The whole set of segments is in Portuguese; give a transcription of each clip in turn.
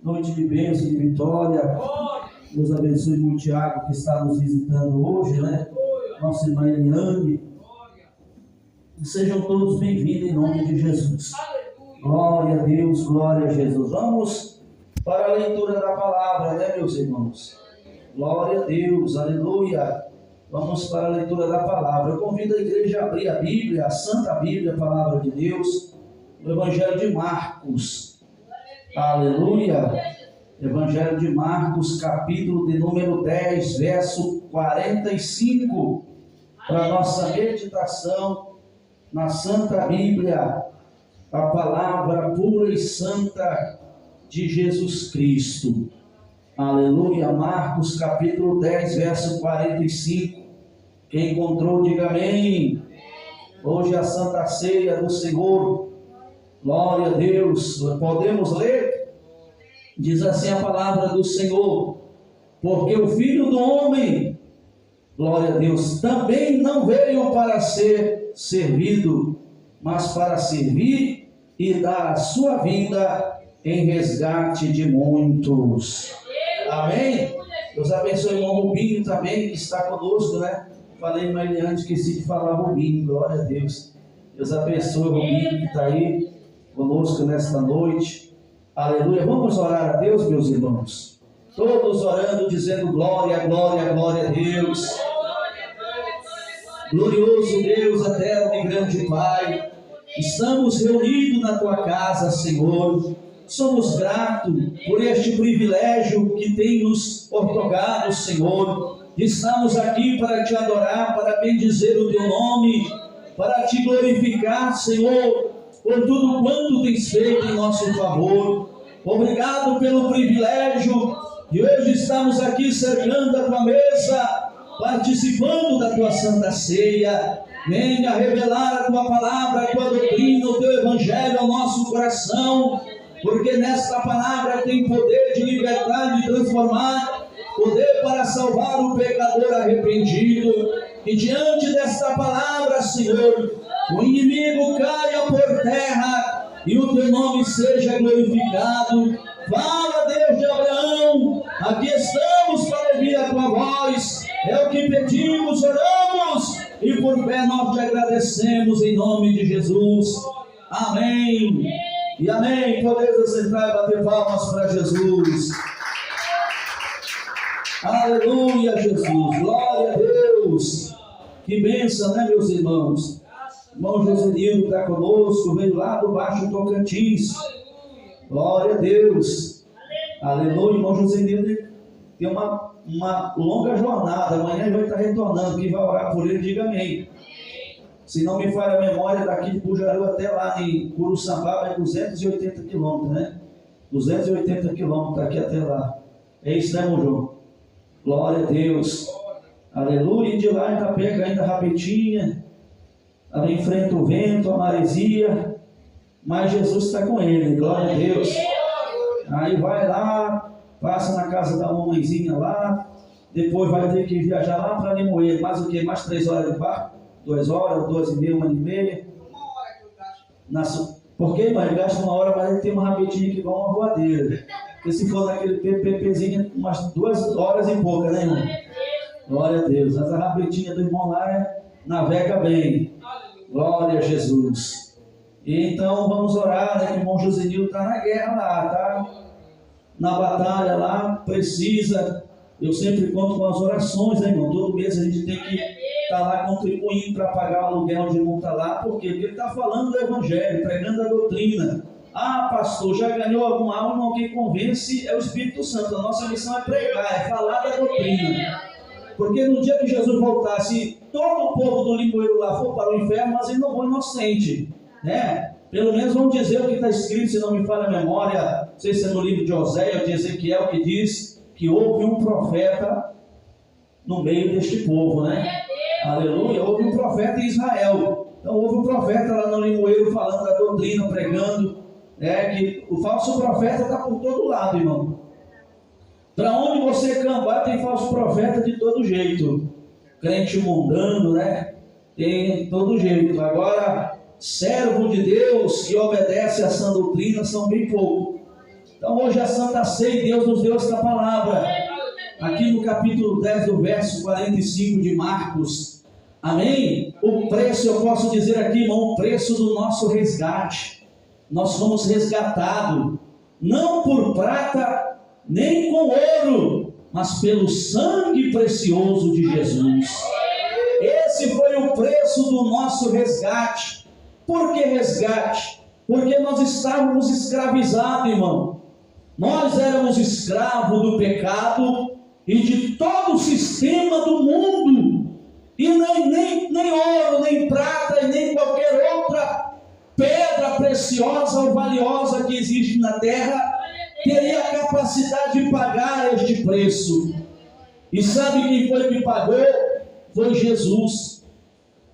noite de bênção, de vitória. Deus abençoe o Tiago que está nos visitando hoje, né? Nossa irmã Eliane. E sejam todos bem-vindos em nome de Jesus. Glória a Deus, glória a Jesus. Vamos para a leitura da palavra, né, meus irmãos? Glória a Deus, aleluia. Vamos para a leitura da palavra. Eu convido a igreja a abrir a Bíblia, a Santa Bíblia, a palavra de Deus, no Evangelho de Marcos. Aleluia. Evangelho de Marcos, capítulo de número 10, verso 45, para a nossa meditação na Santa Bíblia, a palavra pura e santa de Jesus Cristo. Aleluia. Marcos, capítulo 10, verso 45. Quem encontrou, diga amém. Hoje é a Santa Ceia do Senhor. Glória a Deus. Podemos ler? Diz assim a palavra do Senhor: porque o Filho do Homem, glória a Deus, também não veio para ser servido, mas para servir e dar a sua vida em resgate de muitos. Amém? Deus abençoe o irmão Rubinho também, que está conosco, né? Falei com ele antes, esqueci de falar Rubinho, glória a Deus. Deus abençoe o Rubinho que está aí conosco nesta noite. Aleluia. Vamos orar a Deus, meus irmãos. Todos orando, dizendo glória, glória, glória a Deus. Glorioso Deus, eterno e grande Pai, estamos reunidos na Tua casa, Senhor. Somos gratos por este privilégio que tem nos otorgado, Senhor. Estamos aqui para Te adorar, para bendizer o Teu nome, para Te glorificar, Senhor, por tudo quanto tens feito em nosso favor. Obrigado pelo privilégio de hoje estarmos aqui cercando a Tua mesa, participando da Tua Santa Ceia. Venha revelar a Tua palavra, a Tua doutrina, o Teu Evangelho ao nosso coração, porque nesta palavra tem poder de libertar, de transformar, poder para salvar o pecador arrependido. E diante desta palavra, Senhor, o inimigo caia por terra e o Teu nome seja glorificado. Fala, Deus de Abraão, aqui estamos para ouvir a Tua voz. É o que pedimos, oramos e por fé nós Te agradecemos em nome de Jesus. Amém e amém. Podemos assentar e bater palmas para Jesus. Aleluia, Jesus, glória a Deus. Que bênção, né, meus irmãos? O irmão Josenildo está conosco, veio lá do Baixo Tocantins. Glória a Deus. Aleluia. Irmão Josenildo tem uma longa jornada. Amanhã ele vai estar retornando. Quem vai orar por ele, diga amém. Se não me falha a memória, daqui de Bujaru até lá em Curuçambá é 280 quilômetros, né? 280 quilômetros daqui até lá. É isso, né, irmão João? Glória a Deus. Aleluia. E de lá ainda pega ainda rapidinha. Ela enfrenta o vento, a maresia, mas Jesus está com ele, glória a Deus. Aí vai lá, passa na casa da mamãezinha lá, depois vai ter que viajar lá para Limoeiro, mais o que? Mais 3 horas de barco? 2 horas, 2h30, 1h30? Por que, mas ele gasta 1 hora, mas ele tem uma rabetinha que vai uma voadeira. Porque se for naquele PPzinho, umas 2 horas e pouca, né, irmão? Glória a Deus. Mas a rabetinha do irmão lá navega bem. Glória a Jesus. E então vamos orar, né? Que o irmão Josenildo está na guerra lá, tá? Na batalha lá, precisa. Eu sempre conto com as orações, né, irmão? Todo mês a gente tem que estar lá contribuindo para pagar o aluguel de irmão está lá. Por quê? Porque ele está falando do Evangelho, pregando a doutrina. Ah, pastor, já ganhou alguma alma? Não, quem convence é o Espírito Santo. A nossa missão é pregar, é falar da doutrina. Porque no dia que Jesus voltar, se todo o povo do Limoeiro lá for para o inferno, mas ele não foi inocente, né? Pelo menos vamos dizer o que está escrito, se não me falha a memória, não sei se é no livro de Oséias ou de Ezequiel, que diz que houve um profeta no meio deste povo, né? Aleluia, houve um profeta em Israel. Então houve um profeta lá no Limoeiro falando da doutrina, pregando, né? Que o falso profeta está por todo lado, irmão. Para onde você cambar tem falso profeta de todo jeito. Crente mundano, né? Tem de todo jeito. Agora, servo de Deus que obedece a sã doutrina são bem poucos. Então hoje é a Santa Ceia e Deus nos deu esta palavra. Aqui no capítulo 10 do verso 45 de Marcos. Amém? O preço, eu posso dizer aqui, irmão, o preço do nosso resgate. Nós fomos resgatados, não por prata, nem com ouro, mas pelo sangue precioso de Jesus. Esse foi o preço do nosso resgate. Por que resgate? Porque nós estávamos escravizados, irmão. Nós éramos escravos do pecado e de todo o sistema do mundo. E nem ouro, nem prata e nem qualquer outra pedra preciosa ou valiosa que existe na terra teria a capacidade de pagar este preço. E sabe quem foi que pagou? Foi Jesus.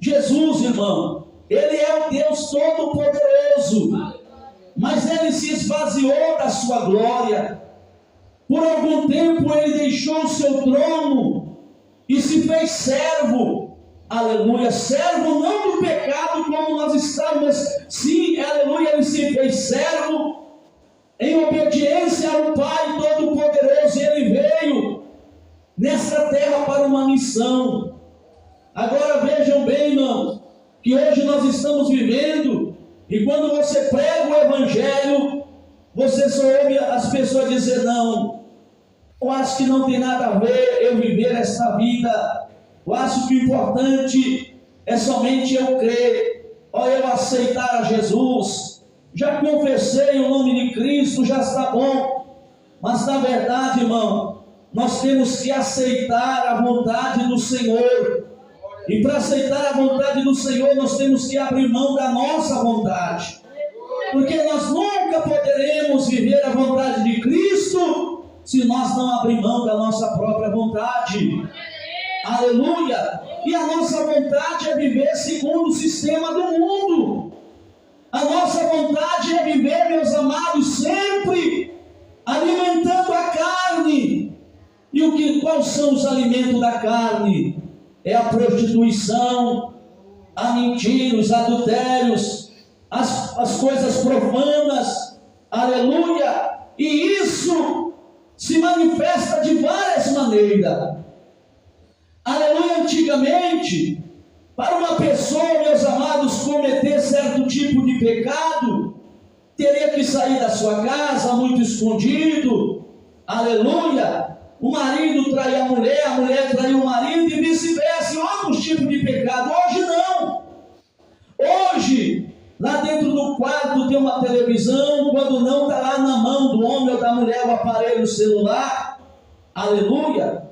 Jesus, irmão, Ele é o Deus Todo-Poderoso, mas Ele se esvaziou da sua glória. Por algum tempo Ele deixou o seu trono e se fez servo. Aleluia, servo não do pecado como nós estamos, sim, aleluia, Ele se fez servo em obediência ao Pai Todo-Poderoso. E Ele veio nesta terra para uma missão. Agora vejam bem, irmãos, que hoje nós estamos vivendo, e quando você prega o Evangelho, você só ouve as pessoas dizer: não, eu acho que não tem nada a ver eu viver esta vida, eu acho que o importante é somente eu crer, ou eu aceitar a Jesus, já confessei o nome de Cristo, já está bom. Mas na verdade, irmão, nós temos que aceitar a vontade do Senhor. E para aceitar a vontade do Senhor, nós temos que abrir mão da nossa vontade. Porque nós nunca poderemos viver a vontade de Cristo se nós não abrir mão da nossa própria vontade. Aleluia! E a nossa vontade é viver segundo o sistema do mundo. A nossa vontade é viver, meus amados, sempre alimentando a carne. E quais são os alimentos da carne? É a prostituição, a mentira, os adultérios, as coisas profanas, aleluia, e isso se manifesta de várias maneiras. Aleluia, antigamente, para uma pessoa, meus amados, cometer certo tipo de pecado, teria que sair da sua casa muito escondido, aleluia. O marido traía a mulher traía o marido e vice-versa, outros tipos de pecado. Hoje não. Hoje, lá dentro do quarto tem uma televisão, quando não está lá na mão do homem ou da mulher o aparelho celular, aleluia,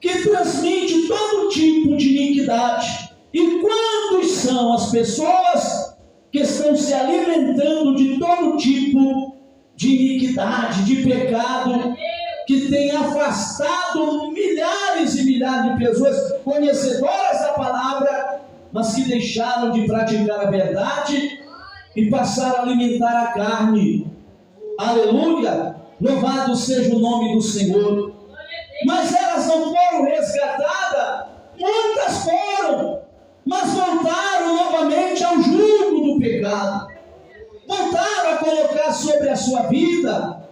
que transmite todo tipo de iniquidade. E quantos são as pessoas que estão se alimentando de todo tipo de iniquidade, de pecado, que tem afastado milhares e milhares de pessoas conhecedoras da palavra, mas que deixaram de praticar a verdade e passaram a alimentar a carne. Aleluia! Louvado seja o nome do Senhor. Mas elas não foram resgatadas, muitas foram, mas voltaram novamente ao jugo do pecado, voltaram a colocar sobre a sua vida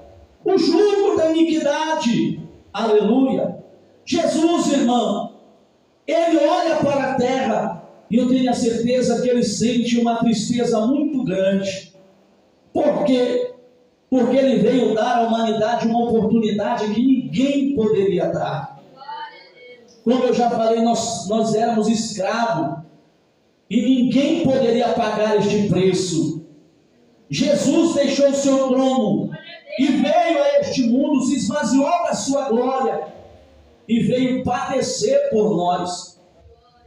o jugo da iniquidade. Aleluia. Jesus, irmão, Ele olha para a terra, e eu tenho a certeza que Ele sente uma tristeza muito grande. Por quê? Porque Ele veio dar à humanidade uma oportunidade que ninguém poderia dar. Como eu já falei, nós éramos escravos, e ninguém poderia pagar este preço. Jesus deixou o seu trono e veio a este mundo, se esvaziou da sua glória e veio padecer por nós.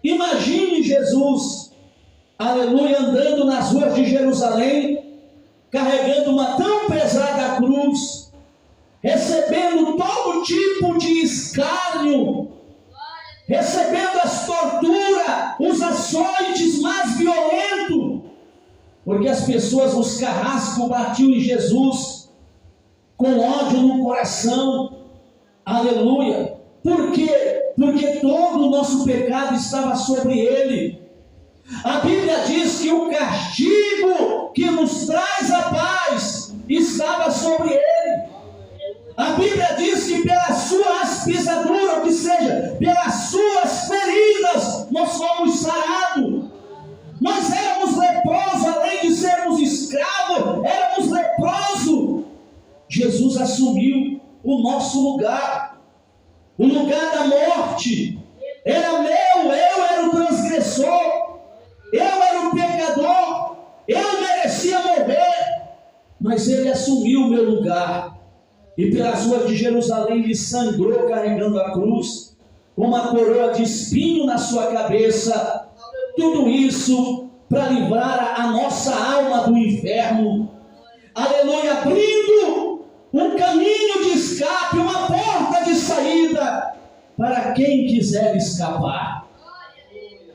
Imagine Jesus, aleluia, andando nas ruas de Jerusalém, carregando uma tão pesada cruz, recebendo todo tipo de escárnio, recebendo as torturas, os açoites mais violentos, porque as pessoas, os carrascos, batiam em Jesus com ódio no coração. Aleluia. Por quê? Porque todo o nosso pecado estava sobre Ele. A Bíblia diz que o castigo que nos traz a paz estava sobre Ele. pelas suas pisaduras, ou que seja, pelas suas feridas, nós fomos sarados. Nós éramos leprosos, além de sermos escravos, éramos leprosos. Jesus assumiu o nosso lugar, o lugar da morte. Era meu, eu era o transgressor, eu era o pecador, eu merecia morrer, mas ele assumiu o meu lugar. E pelas ruas de Jerusalém ele sangrou carregando a cruz, com uma coroa de espinho na sua cabeça. Tudo isso para livrar a nossa alma do inferno. Aleluia, abrindo um caminho de escape, uma porta de saída para quem quiser escapar.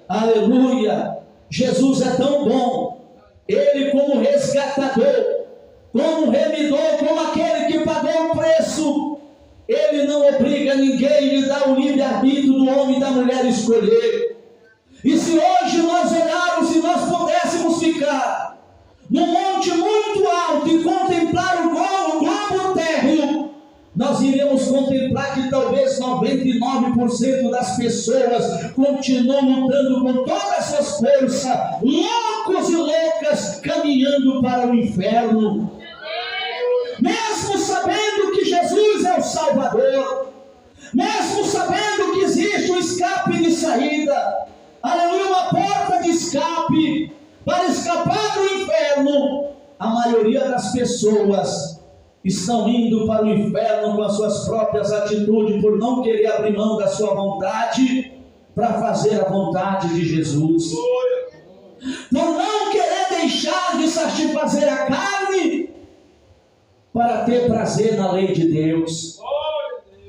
Aleluia, Jesus é tão bom. Ele, como resgatador, como remidor, como aquele que pagou o preço, ele não obriga ninguém, ele dá o livre-arbítrio do homem e da mulher escolher. E se hoje nós olharmos e nós pudéssemos ficar num monte muito alto e contemplar o globo terreno, nós iremos contemplar que talvez 99% das pessoas continuam lutando com todas as suas forças, loucos e loucas, caminhando para o inferno. Mesmo sabendo que Jesus é o Salvador, mesmo sabendo que existe um escape de saída, aleluia, uma porta de escape para escapar do inferno, a maioria das pessoas estão indo para o inferno com as suas próprias atitudes, por não querer abrir mão da sua vontade para fazer a vontade de Jesus, por não querer deixar de satisfazer a carne para ter prazer na lei de Deus,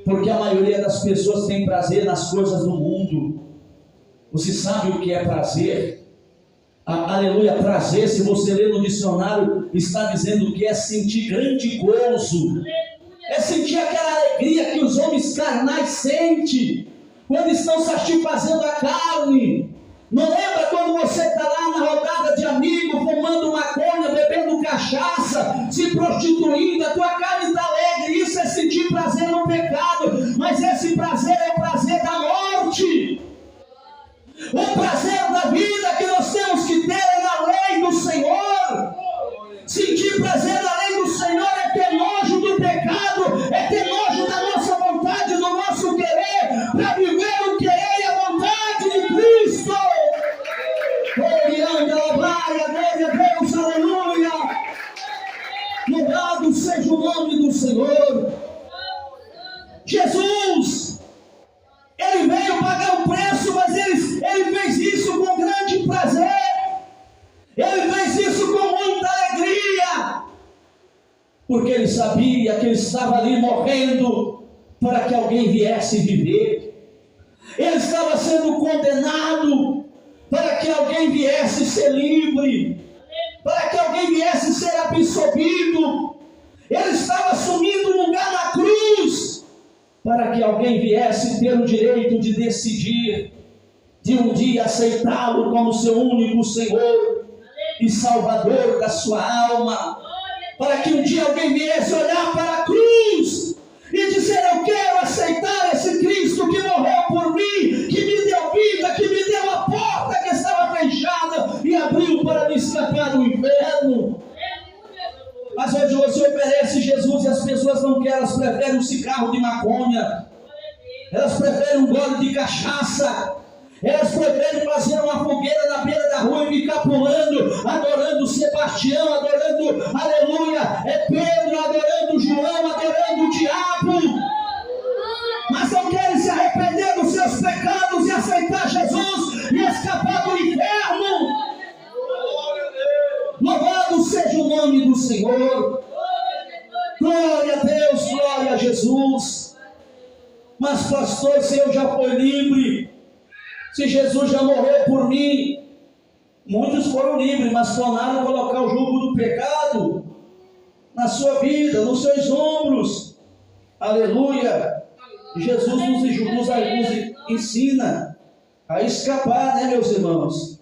porque a maioria das pessoas tem prazer nas coisas do mundo. Você sabe o que é prazer? Aleluia, prazer, se você ler no dicionário, está dizendo que é sentir grande gozo, é sentir aquela alegria que os homens carnais sentem quando estão satisfazendo a carne. Não lembra quando você está lá na rodada de amigos, fumando maconha, bebendo cachaça, se prostituindo, a tua carne está alegre, isso é sentir prazer no pecado, mas esse prazer é o prazer da morte. O prazer da vida que nós temos que ter é na lei do Senhor. Sentir prazer na lei do Senhor é ter nojo do pecado, é ter nojo da nossa vontade, do nosso querer, para viver o querer e a vontade de Cristo. Glória a Deus, aleluia. Louvado seja o nome do Senhor. Jesus, ele veio pagar o preço, mas ele fez isso com grande prazer, ele fez isso com muita alegria, porque ele sabia que ele estava ali morrendo para que alguém viesse viver, ele estava sendo condenado para que alguém viesse ser livre, para que alguém viesse ser absolvido, ele estava assumindo um lugar na cruz, para que alguém viesse ter o direito de decidir, de um dia aceitá-lo como seu único Senhor e Salvador da sua alma, para que um dia alguém viesse olhar para a cruz e dizer: eu quero aceitar esse Cristo que morreu por mim, que me deu vida, que me deu a porta que estava fechada e abriu para me escapar do inferno. Mas hoje você oferece Jesus e as pessoas não querem, elas preferem um cigarro de maconha, elas preferem um gole de cachaça, elas preferem fazer uma fogueira na beira da rua e ficar pulando, adorando Sebastião, adorando, aleluia, Pedro, adorando João, adorando o diabo, mas não querem se arrepender dos seus pecados e aceitar Jesus e escapar do inferno. Louvado seja o nome do Senhor. Glória a Deus, glória a Jesus. Mas pastor, se eu já fui livre, se Jesus já morreu por mim, muitos foram livres, mas tornaram a colocar o jugo do pecado na sua vida, nos seus ombros. Aleluia. Jesus nos ensina a escapar, né, meus irmãos?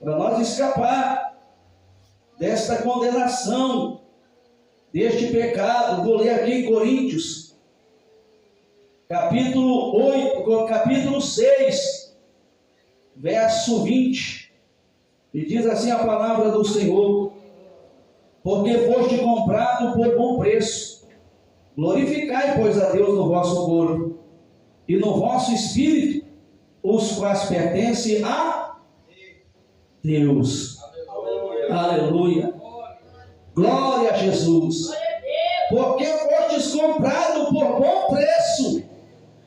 Para nós escapar desta condenação, deste pecado. Vou ler aqui em Coríntios, capítulo 6, verso 20. E diz assim a palavra do Senhor: porque foste comprado por bom preço, glorificai, pois, a Deus no vosso corpo e no vosso espírito, os quais pertencem a Deus. Aleluia. Glória a Jesus. Porque fostes comprado por bom preço,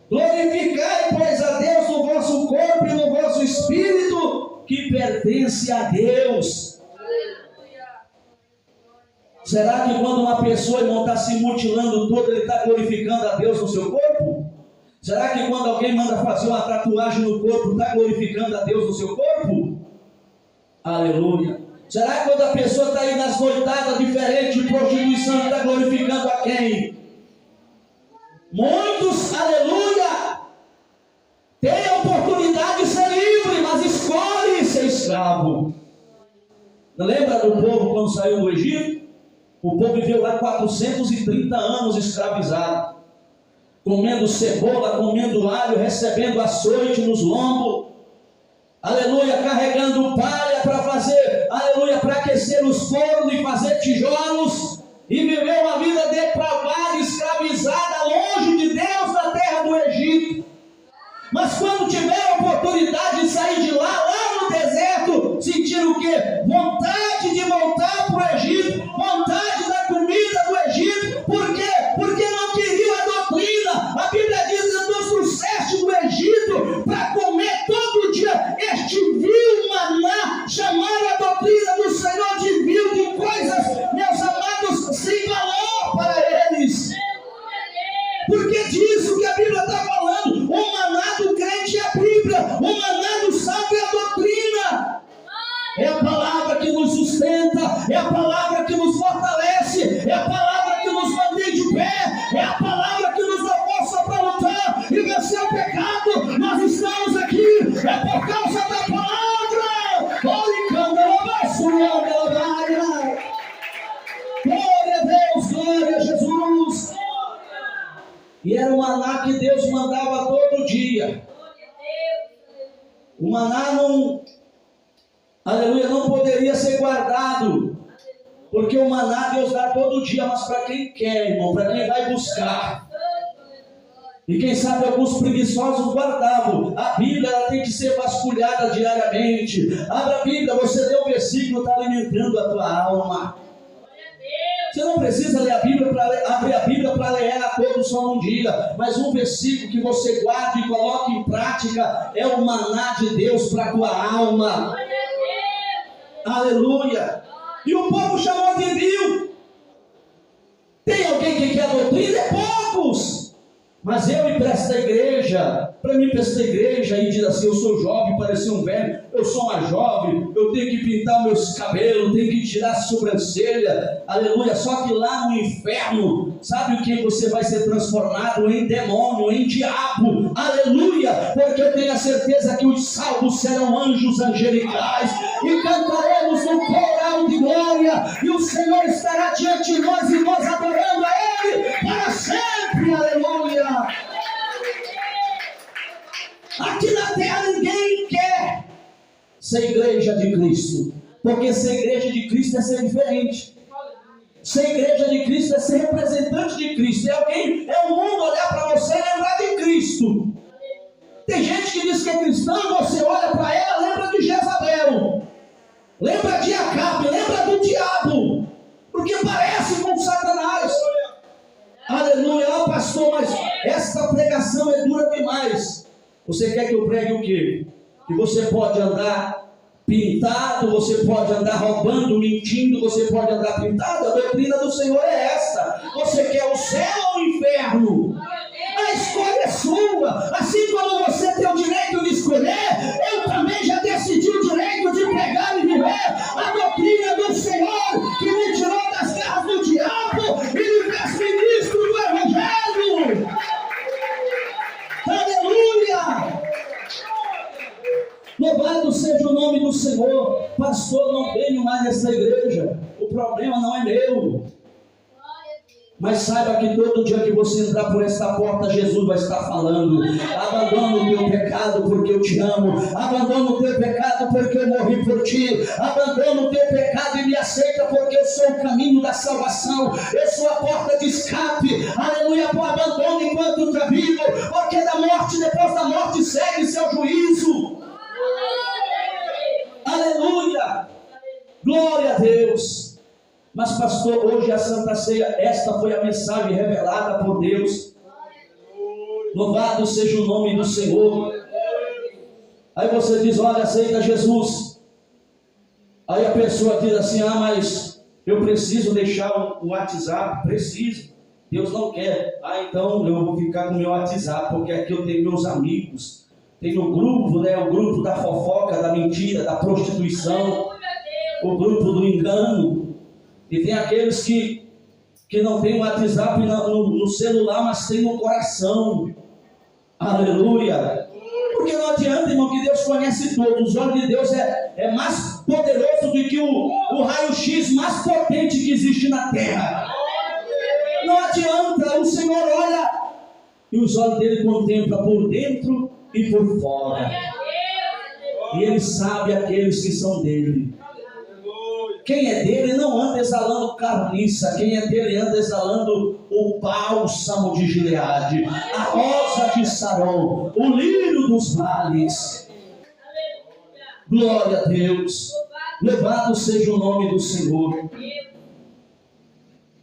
glorificai, pois, a Deus no vosso corpo e no vosso espírito, que pertence a Deus. Será que quando uma pessoa, irmão, está se mutilando todo, ele está glorificando a Deus no seu corpo? Será que quando alguém manda fazer uma tatuagem no corpo, está glorificando a Deus no seu corpo? Aleluia. Será que quando a pessoa está aí nas noitadas diferentes de prostituição, está glorificando a quem? Muitos, aleluia, têm a oportunidade de ser livre, mas escolhem ser escravo. Lembra do povo quando saiu do Egito? O povo viveu lá 430 anos escravizado, comendo cebola, comendo alho, recebendo açoite nos lombos, aleluia, carregando palha para fazer, aleluia, para aquecer os fornos e fazer tijolos, e viveu uma vida depravada, escravizada, longe de Deus, na terra do Egito. Mas quando tiver a oportunidade de sair de lá no deserto, sentir o quê? Vontade de voltar para o Egito, vontade da comida do Egito. Por quê? Porque não queriam a doutrina. A Bíblia diz que nós trouxeste do Egito para comer todo dia este vil maná. Chamaram a doutrina do Senhor de vil, de coisas, meus amados, sem valor para eles. Porque disso que a Bíblia está falando. O maná do crente é a Bíblia, o maná do sábio é a doutrina. É a palavra que nos sustenta, é a palavra que nos fortalece, é a palavra que nos mantém de pé, é a palavra que nos dá força para lutar e vencer o pecado. Nós estamos aqui, é por causa da palavra. Glória a Deus, glória a Jesus. E era o maná que Deus mandava todo dia. O maná não, aleluia, não poderia ser guardado, porque o maná Deus dá todo dia, mas para quem quer, irmão, para quem vai buscar. E quem sabe alguns preguiçosos guardavam. A Bíblia ela tem que ser vasculhada diariamente. Abra a Bíblia, você lê o versículo, está alimentando a tua alma. Você não precisa ler a Bíblia abrir a Bíblia para ler ela todo só num dia, mas um versículo que você guarde e coloque em prática é o maná de Deus para a tua alma. Aleluia. E o povo chamou de vil. Tem alguém que quer doutrina? É poucos. Mas eu ir para esta igreja, para mim para esta igreja e diz assim: eu sou jovem, parecer um velho, eu sou uma jovem, eu tenho que pintar meus cabelos, tenho que tirar a sobrancelha, aleluia. Só que lá no inferno, sabe o que você vai ser transformado? Em demônio, em diabo, aleluia. Porque eu tenho a certeza que os salvos serão anjos angelicais e cantaremos no coral de glória, e o Senhor estará diante de nós e nós adorando a Ele para sempre, aleluia. Aqui na terra ninguém quer ser igreja de Cristo, porque ser igreja de Cristo é ser diferente. Ser igreja de Cristo é ser representante de Cristo. É o mundo olhar para você e lembrar de Cristo. Tem gente que diz que é cristão, você olha para ela, lembra de Jezabel, lembra de Acabe, lembra do diabo, porque parece com Satanás. Aleluia. Ah, pastor, mas essa pregação é dura demais. Você quer que eu pregue o quê? Que você pode andar pintado, você pode andar roubando, mentindo, você pode andar pintado. A doutrina do Senhor é essa. Você quer o céu ou o inferno? A escolha é sua. Assim como você tem o direito de escolher, eu também já decidi o direito de pregar e viver a doutrina do Senhor, que me tirou das garras do diabo e me fez ministro do Evangelho. Aleluia! Louvado seja o nome do Senhor. Pastor, não venho mais nessa igreja. O problema não é meu. Mas saiba que todo dia que você entrar por esta porta, Jesus vai estar falando: abandona o teu pecado porque eu te amo, abandona o teu pecado porque eu morri por ti, abandona o teu pecado e me aceita porque eu sou o caminho da salvação, eu sou a porta de escape. Aleluia, abandona enquanto está vivo, porque da morte, depois da morte, segue seu juízo. Aleluia, glória a Deus. Mas pastor, hoje a Santa Ceia, esta foi a mensagem revelada por Deus. Louvado seja o nome do Senhor. Aí você diz: olha, aceita Jesus. Aí a pessoa diz assim: ah, mas eu preciso deixar o WhatsApp. Preciso. Deus não quer. Ah, então eu vou ficar com o meu WhatsApp, porque aqui eu tenho meus amigos. Tem o grupo, né? O grupo da fofoca, da mentira, da prostituição. O grupo do engano. E tem aqueles que não tem o WhatsApp no celular, mas tem no coração. Aleluia. Porque não adianta, irmão, que Deus conhece todos. Os olhos de Deus é mais poderoso do que o raio-x mais potente que existe na terra. Não adianta, o Senhor olha e os olhos dele contemplam por dentro e por fora. E ele sabe aqueles que são dele. Quem é dele não anda exalando carniça. Quem é dele anda exalando o bálsamo de Gileade, a rosa de Saron, o lírio dos vales. Glória a Deus. Louvado seja o nome do Senhor.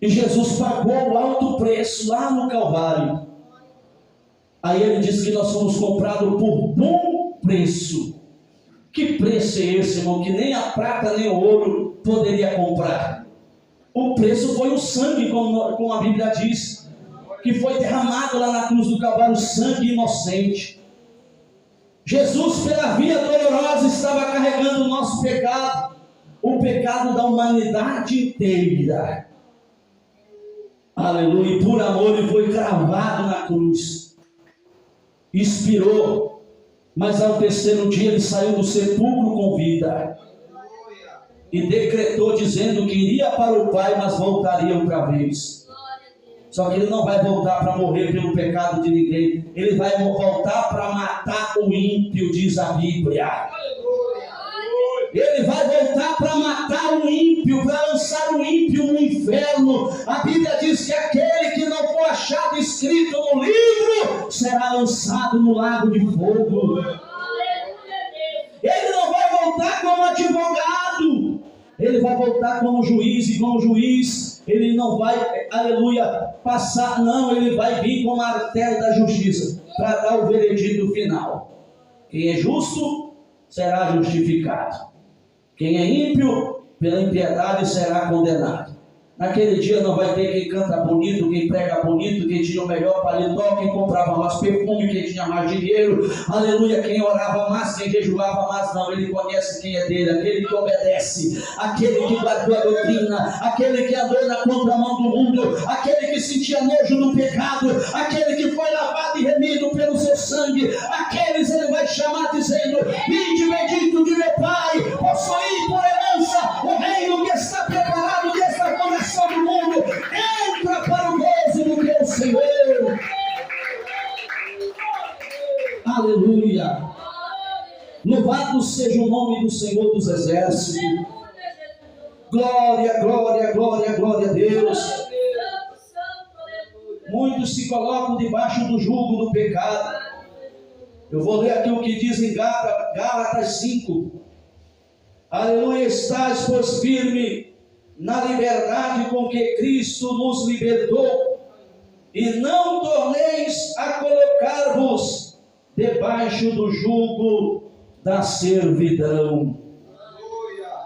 E Jesus pagou o alto preço lá no Calvário. Aí ele diz que nós fomos comprados por bom preço. Que preço é esse, irmão? Que nem a prata nem o ouro poderia comprar. O preço foi o sangue, como a Bíblia diz, que foi derramado lá na cruz do Calvário, sangue inocente. Jesus, pela via dolorosa, estava carregando o nosso pecado, o pecado da humanidade inteira. Aleluia. E por amor ele foi cravado na cruz. Expirou. Mas ao terceiro dia ele saiu do sepulcro com vida. E decretou dizendo que iria para o Pai, mas voltaria outra vez. Só que ele não vai voltar para morrer pelo pecado de ninguém. Ele vai voltar para matar o ímpio, diz a Bíblia. Ele vai voltar para matar o ímpio, para lançar o ímpio no inferno. A Bíblia diz que aquele que não for achado escrito no livro será lançado no lago de fogo. Ele não vai voltar como advogado, ele vai voltar como juiz, e como juiz ele não vai, aleluia, passar, não, ele vai vir com o martelo da justiça para dar o veredito final. Quem é justo será justificado. Quem é ímpio, pela impiedade será condenado. Naquele dia não vai ter quem canta bonito, quem prega bonito, quem tinha o melhor paletó, quem comprava mais perfume, quem tinha mais dinheiro, aleluia, quem orava mais, quem jejuava mais. Não, ele conhece quem é dele, aquele que obedece, aquele que guardou a doutrina, aquele que andou na contramão do mundo, aquele que sentia nojo do pecado, aquele que foi lavado e remido pelo seu sangue. Aqueles ele vai chamar dizendo: vinde bendito de meu Pai, possuí por herança o reino que está preparado desde a fundação do mundo. Entra para o gozo do teu Senhor. Aleluia. Louvado seja o nome do Senhor dos Exércitos. Glória, glória, glória, glória a Deus. Muitos se colocam debaixo do jugo do pecado. Eu vou ler aqui o que diz em Gálatas 5. Aleluia. Estais, pois, firme na liberdade com que Cristo nos libertou, e não torneis a colocar-vos debaixo do jugo da servidão.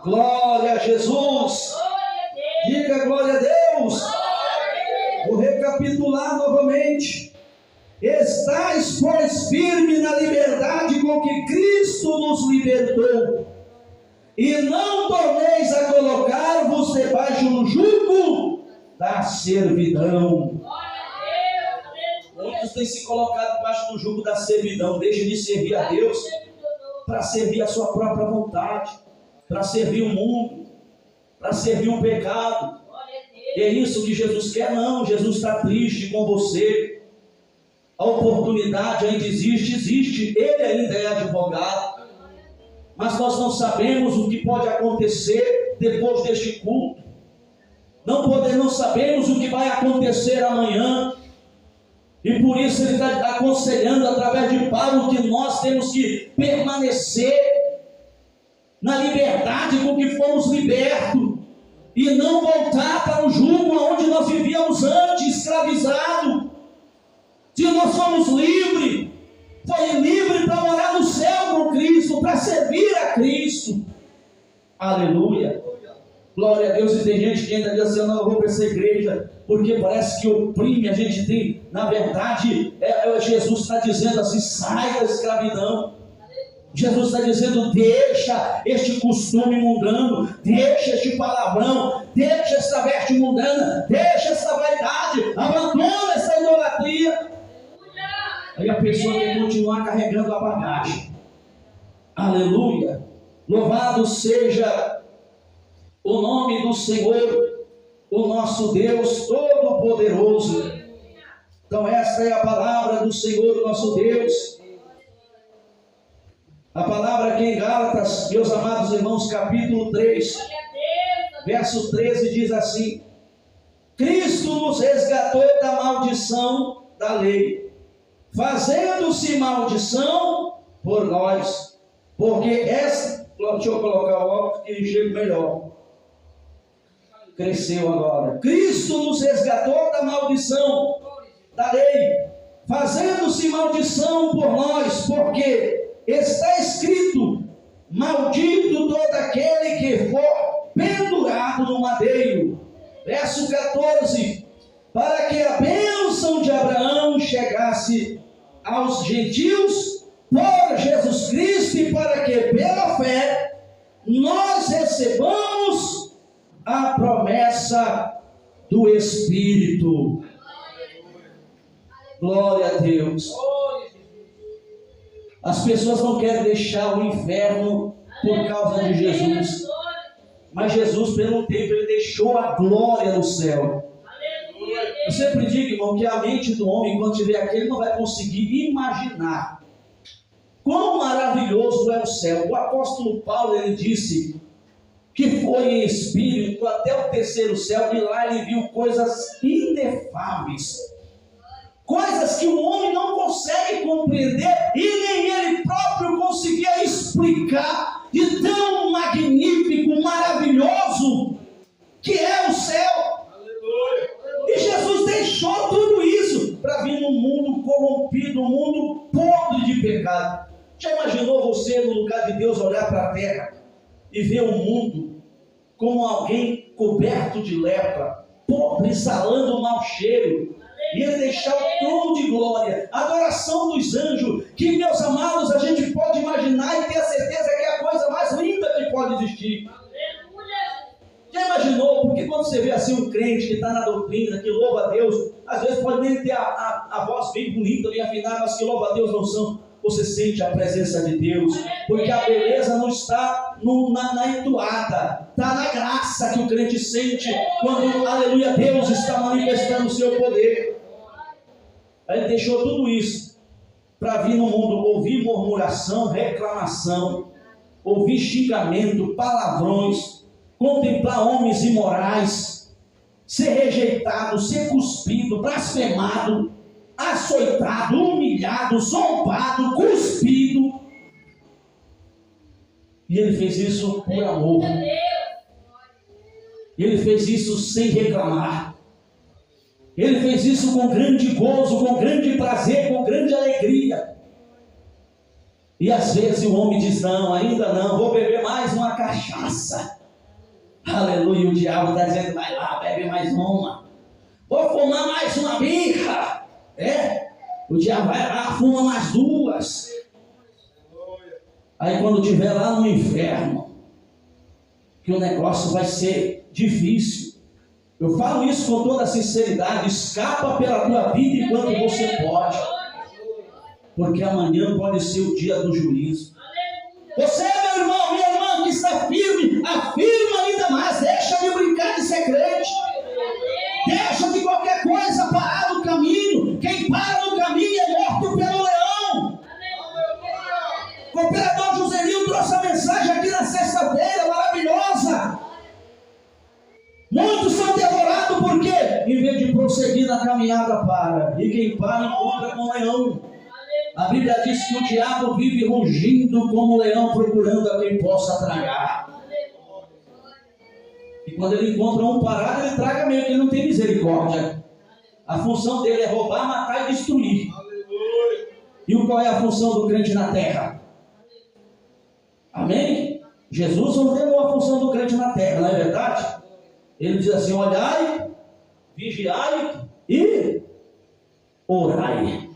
Glória a Jesus. Diga glória a Deus. Vou recapitular novamente. Estais, pois, firme na liberdade com que Cristo nos libertou, e não torneis a colocar-vos debaixo do jugo da servidão. Muitos têm se colocado debaixo do jugo da servidão, deixa de servir a Deus para servir a sua própria vontade, para servir o mundo, para servir o pecado. É isso que Jesus quer? Não, Jesus está triste com você. A oportunidade ainda existe, ele ainda é advogado. Mas nós não sabemos o que pode acontecer depois deste culto. Não sabemos o que vai acontecer amanhã. E por isso ele está aconselhando através de Paulo que nós temos que permanecer na liberdade com que fomos libertos. E não voltar para o jugo onde nós vivíamos antes, escravizado. Se nós somos livres, foi livre para morar no céu com Cristo, para servir a Cristo. Aleluia. Glória a Deus. E tem gente que ainda diz assim: eu não vou para essa igreja, porque parece que oprime. A gente tem, na verdade, Jesus está dizendo assim: sai da escravidão. Jesus está dizendo: deixa este costume mundano, deixa este palavrão, deixa esta veste mundana, deixa esta vaidade, abandona essa idolatria. Aí a pessoa tem que continuar carregando a bagagem. Aleluia. Louvado seja o nome do Senhor, o nosso Deus Todo-Poderoso. Então esta é a palavra do Senhor, nosso Deus. A palavra aqui em Gálatas, meus amados irmãos, capítulo 3, verso 13 diz assim: Cristo nos resgatou da maldição da lei, fazendo-se maldição por nós, porque essa... Deixa eu colocar o óculos que chega melhor. Cresceu agora. Cristo nos resgatou da maldição da lei, fazendo-se maldição por nós, porque está escrito: maldito todo aquele que for pendurado no madeiro. Verso 14: para que a bênção de Abraão chegasse aos gentios por Jesus Cristo, e para que pela fé nós recebamos a promessa do Espírito. Glória a Deus. As pessoas não querem deixar o inferno por causa de Jesus. Mas Jesus, pelo tempo, ele deixou a glória no céu. Eu sempre digo, irmão, que a mente do homem, quando tiver aqui, ele não vai conseguir imaginar quão maravilhoso é o céu. O apóstolo Paulo, ele disse que foi em espírito até o terceiro céu, e lá ele viu coisas inefáveis. Coisas que o homem não consegue compreender e nem ele próprio conseguia explicar, de tão magnífico, maravilhoso que é o céu. Aleluia. E Jesus deixou tudo isso para vir num mundo corrompido, um mundo podre de pecado. Já imaginou você no lugar de Deus olhar para a terra e ver o mundo como alguém coberto de lepra, pobre, exalando um mau cheiro, e ele deixar o trono de glória, a adoração dos anjos, que, meus amados, a gente pode imaginar e ter a certeza que é a coisa mais linda que pode existir. Já imaginou? Porque quando você vê assim um crente que está na doutrina, que louva a Deus, às vezes pode nem ter a voz bem bonita, bem afinada, mas que louva a Deus não são. Você sente a presença de Deus, porque a beleza não está na entoada, está na graça que o crente sente quando, aleluia, Deus está manifestando o seu poder. Aí ele deixou tudo isso para vir no mundo ouvir murmuração, reclamação, ouvir xingamento, palavrões, contemplar homens imorais, ser rejeitado, ser cuspido, blasfemado, açoitado, humilhado, zombado, cuspido. E ele fez isso por amor. Ele fez isso sem reclamar. Ele fez isso com grande gozo, com grande prazer, com grande alegria. E às vezes o homem diz: não, ainda não, vou beber mais uma cachaça. Aleluia, o diabo está dizendo: vai lá, bebe mais uma. Vou fumar mais uma birra. O diabo vai lá, fuma mais duas. Aí quando estiver lá no inferno, que o negócio vai ser difícil. Eu falo isso com toda sinceridade: escapa pela tua vida enquanto você pode, porque amanhã pode ser o dia do juízo. Você, meu irmão, minha irmã, que está firme, afirma ainda mais, deixa de brincar de ser crente. E quem para encontra com o leão. A Bíblia diz que o diabo vive rugindo como um leão, procurando a quem possa tragar. E quando ele encontra um parado, ele traga mesmo, ele não tem misericórdia. A função dele é roubar, matar e destruir. E qual é a função do crente na terra? Amém? Jesus ordenou a função do crente na terra, não é verdade? Ele diz assim: olhai, vigiai e orai.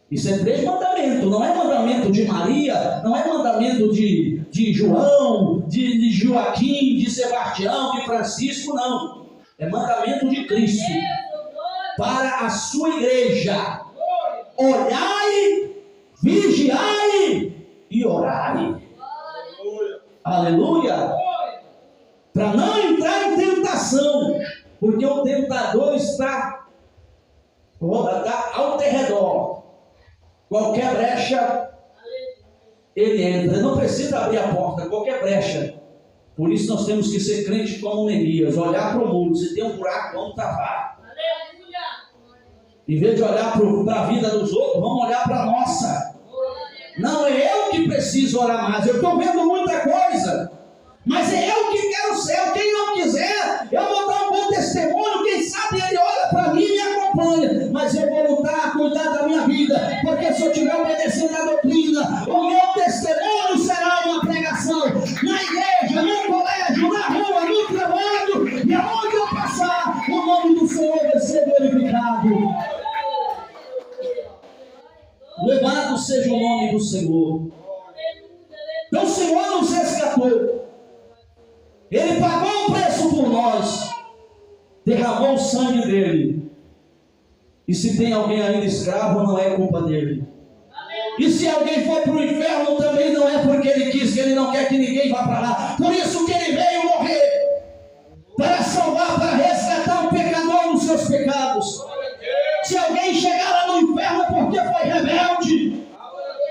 Isso é 3 mandamentos, não é mandamento de Maria, não é mandamento de João, de Joaquim, de Sebastião, de Francisco, não. É mandamento de Cristo para a sua igreja. Olhai, vigiai e orai. Aleluia. Para não entrar em tentação, porque o tentador está ao redor. Qualquer brecha ele entra. Ele não precisa abrir a porta, qualquer brecha. Por isso nós temos que ser crente como Neemias, olhar para o muro. Se tem um buraco, vamos tapar. Em vez de olhar para a vida dos outros, vamos olhar para a nossa. Não é eu que preciso orar mais. Eu estou vendo muita coisa, mas é eu que quero ser. Quem não quiser, eu vou dar um bom testemunho. Quem sabe ele olha para mim e me acompanha. Mas eu vou lutar, cuidar da minha vida, porque se eu estiver obedecendo a doutrina, o meu testemunho será uma pregação na igreja, no colégio, na rua, no trabalho, e aonde eu passar, o nome do Senhor vai ser glorificado. Louvado seja o nome do Senhor. Então o Senhor nos resgatou. Ele pagou o preço por nós. Derramou o sangue dele. E se tem alguém ainda escravo, não é culpa dele. E se alguém for para o inferno, também não é porque ele quis, que ele não quer que ninguém vá para lá. Por isso que ele veio morrer, para salvar, para resgatar o pecador nos seus pecados. Se alguém chegar lá no inferno é porque foi rebelde,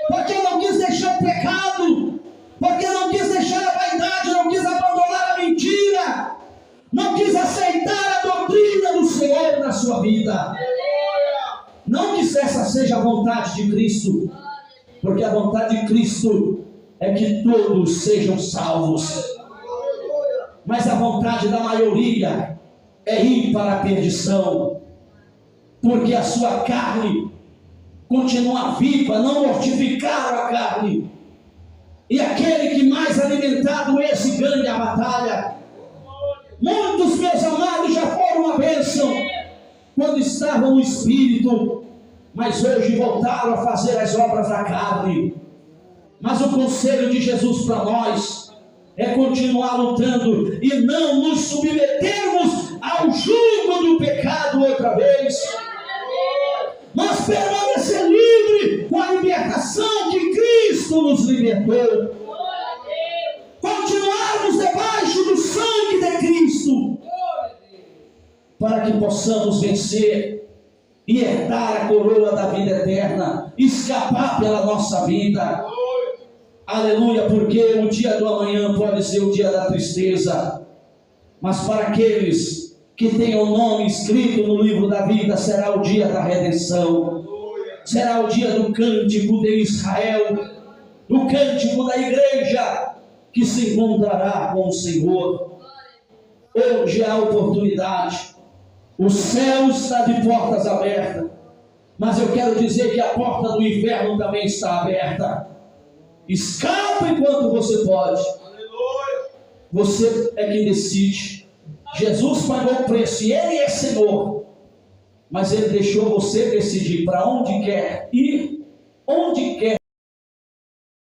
porque não quis deixar o pecado, porque não quis deixar a vaidade, não quis abandonar a mentira, não quis aceitar a doutrina do Senhor na sua vida. Não que essa seja a vontade de Cristo, porque a vontade de Cristo é que todos sejam salvos. Mas a vontade da maioria é ir para a perdição, porque a sua carne continua viva, não mortificaram a carne. E aquele que mais alimentado, esse ganha a batalha. Muitos, meus amados, já foram uma bênção quando estavam no Espírito, mas hoje voltaram a fazer as obras da carne. Mas o conselho de Jesus para nós é continuar lutando e não nos submetermos ao jugo do pecado outra vez, mas permanecer livre com a libertação que Cristo nos libertou. Continuarmos debaixo do sangue de Cristo, para que possamos vencer e herdar a coroa da vida eterna, escapar pela nossa vida. Aleluia, porque o dia do amanhã pode ser o dia da tristeza, mas para aqueles que têm o nome escrito no livro da vida, será o dia da redenção, será o dia do cântico de Israel, do cântico da igreja que se encontrará com o Senhor. Hoje há oportunidade, o céu está de portas abertas, mas eu quero dizer que a porta do inferno também está aberta. Escapa enquanto você pode. Você é quem decide. Jesus pagou o preço e Ele é Senhor, mas Ele deixou você decidir para onde quer ir, onde quer